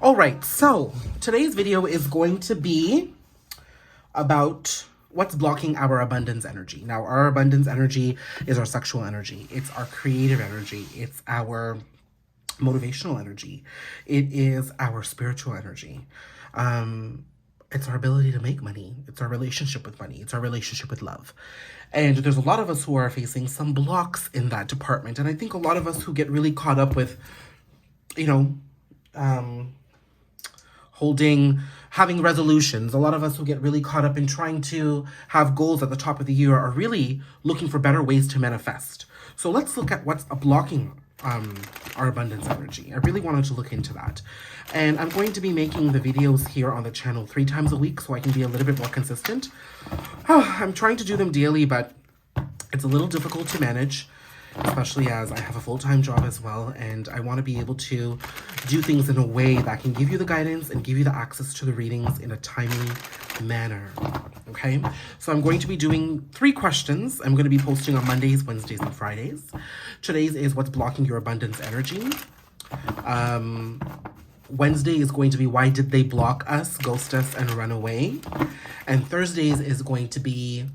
All right, so today's video is going to be about what's blocking our abundance energy. Now, our abundance energy is our sexual energy. It's our creative energy. It's our motivational energy. It is our spiritual energy. It's our ability to make money. It's our relationship with money. It's our relationship with love. And there's a lot of us who are facing some blocks in that department. And I think a lot of us who get really caught up with, having resolutions. A lot of us who get really caught up in trying to have goals at the top of the year are really looking for better ways to manifest. So let's look at what's blocking our abundance energy. I really wanted to look into that. And I'm going to be making the videos here on the channel 3 times a week so I can be a little bit more consistent. I'm trying to do them daily, but it's a little difficult to manage, especially as I have a full-time job as well, and I want to be able to do things in a way that can give you the guidance and give you the access to the readings in a timely manner. Okay, so I'm going to be doing 3 questions. I'm going to be posting on Mondays, Wednesdays, and Fridays. Today's is what's blocking your abundance energy. Wednesday is going to be why did they block us, ghost us, and run away. And Thursdays is going to be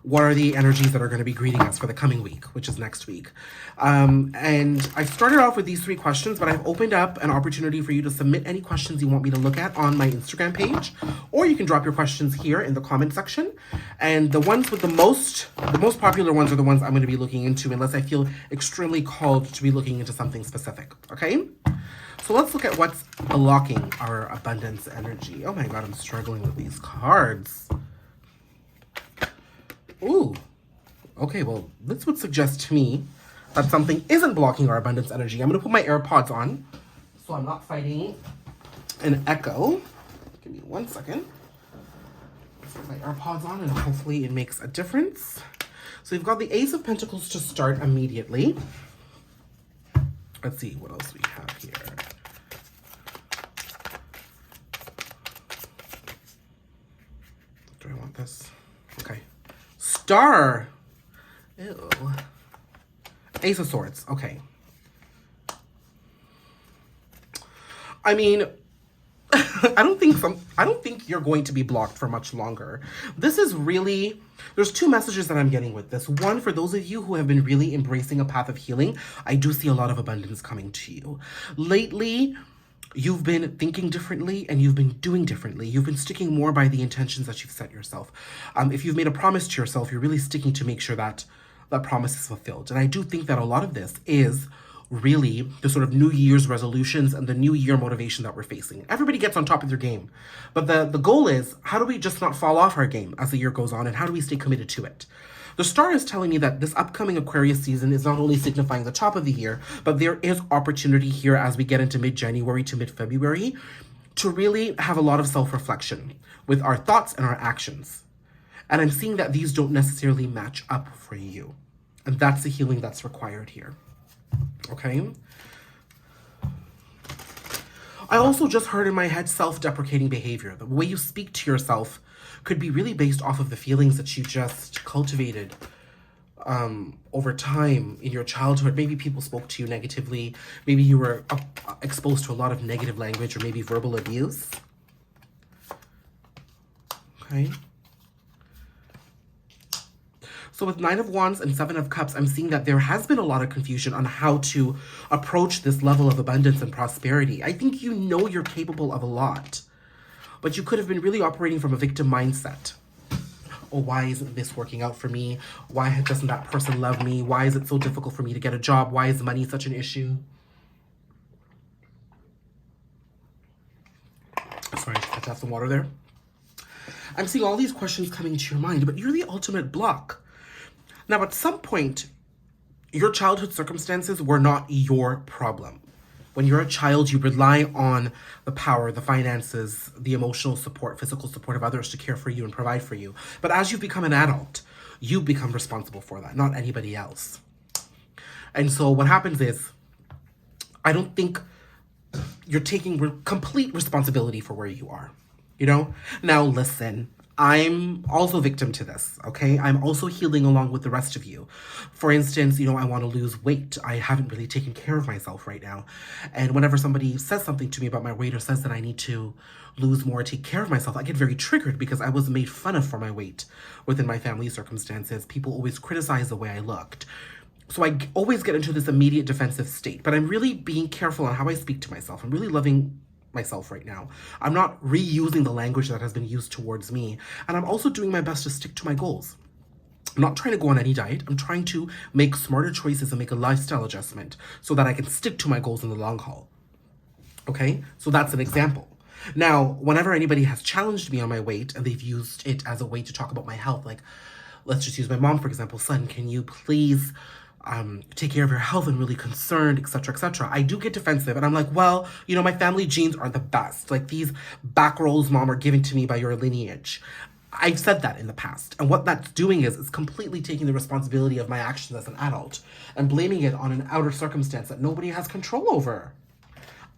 what are the energies that are going to be greeting us for the coming week, which is next week. And I started off with these 3 questions, but I've opened up an opportunity for you to submit any questions you want me to look at on my Instagram page, or you can drop your questions here in the comment section. And the ones with the most popular ones are the ones I'm going to be looking into, unless I feel extremely called to be looking into something specific. Okay? So let's look at what's blocking our abundance energy. Oh my God, I'm struggling with these cards. Ooh, okay, well, this would suggest to me that something isn't blocking our abundance energy. I'm going to put my AirPods on so I'm not fighting an echo. Give me 1 second. Put my AirPods on and hopefully it makes a difference. So you've got the Ace of Pentacles to start immediately. Let's see what else we have here. Do I want this? Okay. Star. Ew. Ace of Swords. Okay. I mean, I don't think you're going to be blocked for much longer. This is really, there's 2 messages that I'm getting with this. One, for those of you who have been really embracing a path of healing, I do see a lot of abundance coming to you. Lately, you've been thinking differently and you've been doing differently. You've been sticking more by the intentions that you've set yourself. If you've made a promise to yourself, you're really sticking to make sure that that promise is fulfilled. And I do think that a lot of this is really the sort of New Year's resolutions and the New Year motivation that we're facing. Everybody gets on top of their game. But the goal is, how do we just not fall off our game as the year goes on, and how do we stay committed to it? The star is telling me that this upcoming Aquarius season is not only signifying the top of the year, but there is opportunity here as we get into mid-January to mid-February to really have a lot of self-reflection with our thoughts and our actions. And I'm seeing that these don't necessarily match up for you. And that's the healing that's required here. Okay? I also just heard in my head self-deprecating behavior. The way you speak to yourself could be really based off of the feelings that you just cultivated over time in your childhood. Maybe people spoke to you negatively. Maybe you were exposed to a lot of negative language or maybe verbal abuse. Okay. So with 9 of Wands and 7 of Cups, I'm seeing that there has been a lot of confusion on how to approach this level of abundance and prosperity. I think you know you're capable of a lot, but you could have been really operating from a victim mindset. Oh, why isn't this working out for me? Why doesn't that person love me? Why is it so difficult for me to get a job? Why is money such an issue? Sorry, I had to have some water there. I'm seeing all these questions coming to your mind, but you're the ultimate block. Now, at some point, your childhood circumstances were not your problem. When you're a child, you rely on the power, the finances, the emotional support, physical support of others to care for you and provide for you. But as you become an adult, you become responsible for that, not anybody else. And so what happens is, I don't think you're taking complete responsibility for where you are. You know? Now, listen, I'm also victim to this, okay? I'm also healing along with the rest of you. For instance, you know, I want to lose weight. I haven't really taken care of myself right now. And whenever somebody says something to me about my weight or says that I need to lose more, take care of myself, I get very triggered because I was made fun of for my weight within my family circumstances. People always criticize the way I looked. So I always get into this immediate defensive state, but I'm really being careful on how I speak to myself. I'm really loving myself right now. I'm not reusing the language that has been used towards me. And I'm also doing my best to stick to my goals. I'm not trying to go on any diet. I'm trying to make smarter choices and make a lifestyle adjustment so that I can stick to my goals in the long haul. Okay? So that's an example. Now, whenever anybody has challenged me on my weight and they've used it as a way to talk about my health, like, let's just use my mom, for example. Son, can you please take care of your health? and really concerned, etc., etc. I do get defensive, and I'm like, well, you know, my family genes aren't the best. Like, these back rolls, mom, are given to me by your lineage. I've said that in the past, and what that's doing is it's completely taking the responsibility of my actions as an adult and blaming it on an outer circumstance that nobody has control over.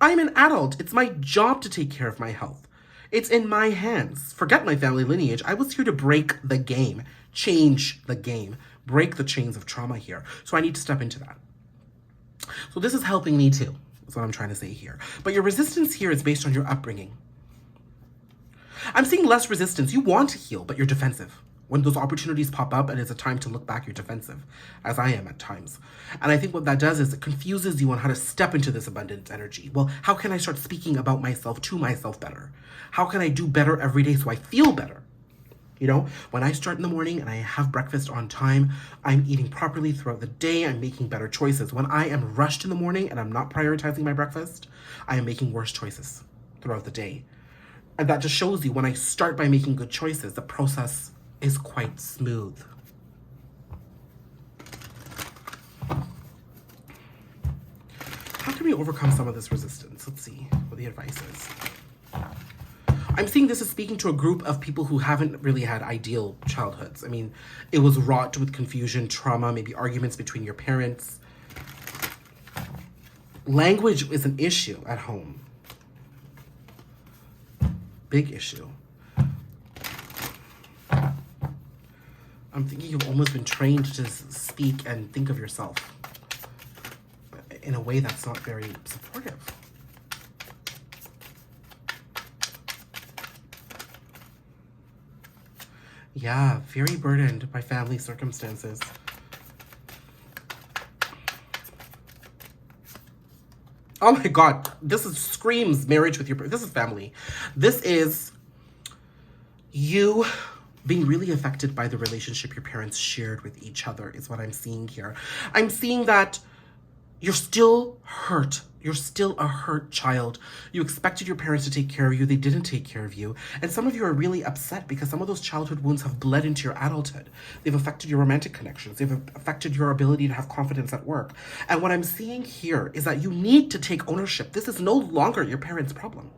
I'm an adult. It's my job to take care of my health. It's in my hands. Forget my family lineage. I was here to break the game, change the game, break the chains of trauma here. So I need to step into that. So this is helping me too, is what I'm trying to say here. But your resistance here is based on your upbringing. I'm seeing less resistance. You want to heal, but you're defensive. When those opportunities pop up and it's a time to look back, you're defensive, as I am at times. And I think what that does is it confuses you on how to step into this abundance energy. Well, how can I start speaking about myself to myself better? How can I do better every day so I feel better? You know, when I start in the morning and I have breakfast on time, I'm eating properly throughout the day, I'm making better choices. When I am rushed in the morning and I'm not prioritizing my breakfast, I am making worse choices throughout the day. And that just shows you when I start by making good choices, the process is quite smooth. How can we overcome some of this resistance? Let's see what the advice is. I'm seeing this as speaking to a group of people who haven't really had ideal childhoods. I mean, it was wrought with confusion, trauma, maybe arguments between your parents. Language is an issue at home. Big issue. I'm thinking you've almost been trained to speak and think of yourself in a way that's not very supportive. Yeah, very burdened by family circumstances. Oh my God, this screams marriage with this is family. This is you being really affected by the relationship your parents shared with each other is what I'm seeing here. I'm seeing that you're still hurt. You're still a hurt child. You expected your parents to take care of you. They didn't take care of you. And some of you are really upset because some of those childhood wounds have bled into your adulthood. They've affected your romantic connections. They've affected your ability to have confidence at work. And what I'm seeing here is that you need to take ownership. This is no longer your parents' problem.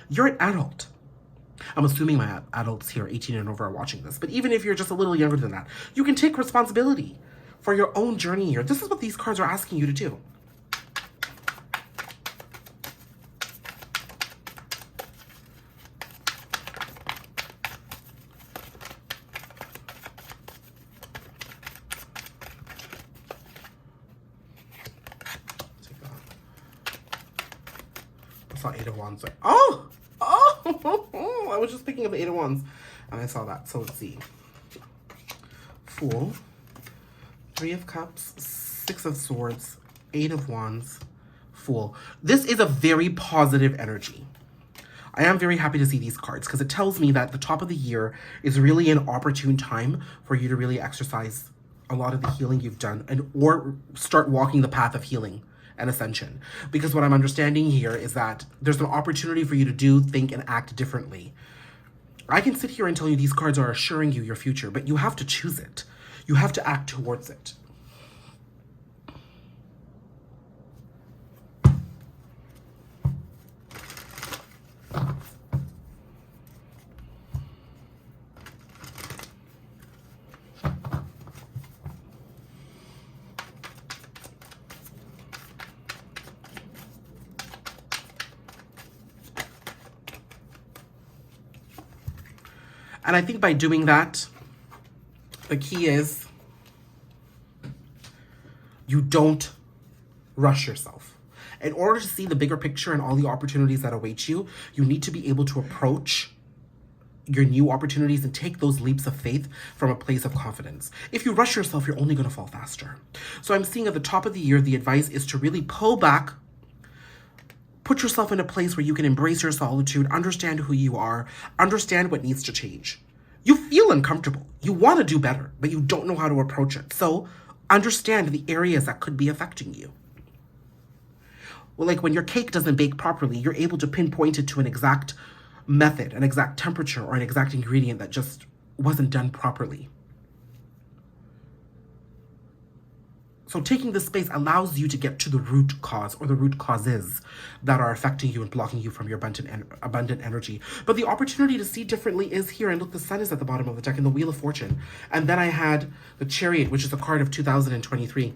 You're an adult. I'm assuming my adults here, 18 and over, are watching this. But even if you're just a little younger than that, you can take responsibility for your own journey here. This is what these cards are asking you to do. I saw Eight of Wands. Oh! I was just picking up the Eight of Wands and I saw that. So let's see. Fool. Three of Cups. Six of Swords. Eight of Wands. Fool. This is a very positive energy. I am very happy to see these cards because it tells me that the top of the year is really an opportune time for you to really exercise a lot of the healing you've done or start walking the path of healing and ascension. Because what I'm understanding here is that there's an opportunity for you to do, think, and act differently. I can sit here and tell you these cards are assuring you your future, but you have to choose it. You have to act towards it. And I think by doing that, the key is you don't rush yourself. In order to see the bigger picture and all the opportunities that await you, you need to be able to approach your new opportunities and take those leaps of faith from a place of confidence. If you rush yourself, you're only going to fall faster. So I'm seeing at the top of the year, the advice is to really pull back, put yourself in a place where you can embrace your solitude, understand who you are, understand what needs to change. You feel uncomfortable. You want to do better, but you don't know how to approach it. So understand the areas that could be affecting you. Well, like when your cake doesn't bake properly, you're able to pinpoint it to an exact method, an exact temperature, or an exact ingredient that just wasn't done properly. So taking this space allows you to get to the root cause or the root causes that are affecting you and blocking you from your abundant energy. But the opportunity to see differently is here. And look, the sun is at the bottom of the deck and the Wheel of Fortune. And then I had the Chariot, which is a card of 2023.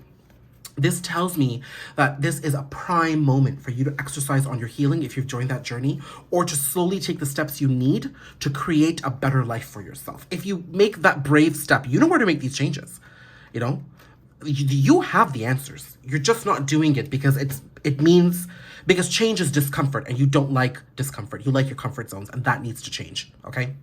This tells me that this is a prime moment for you to exercise on your healing if you've joined that journey, or to slowly take the steps you need to create a better life for yourself. If you make that brave step, you know where to make these changes. You know, you have the answers. You're just not doing it because because change is discomfort and you don't like discomfort. You like your comfort zones, and that needs to change, okay?